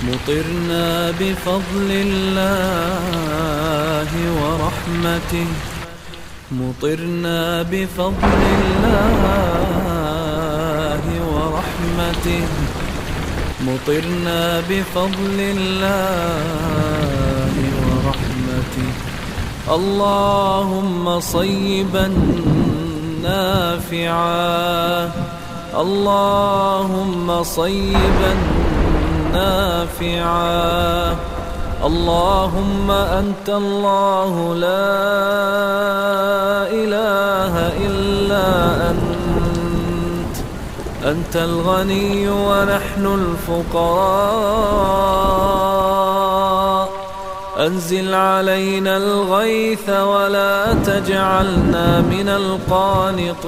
مطرنا بفضل الله ورحمته، مطرنا بفضل الله ورحمته، مطرنا بفضل الله ورحمته. اللهم صيبا نافعا، اللهم صيبا نافعا. اللهم أنت الله لا إله إلا أنت، أنت الغني ونحن الفقراء. أنزل علينا الغيث ولا تجعلنا من القانطين.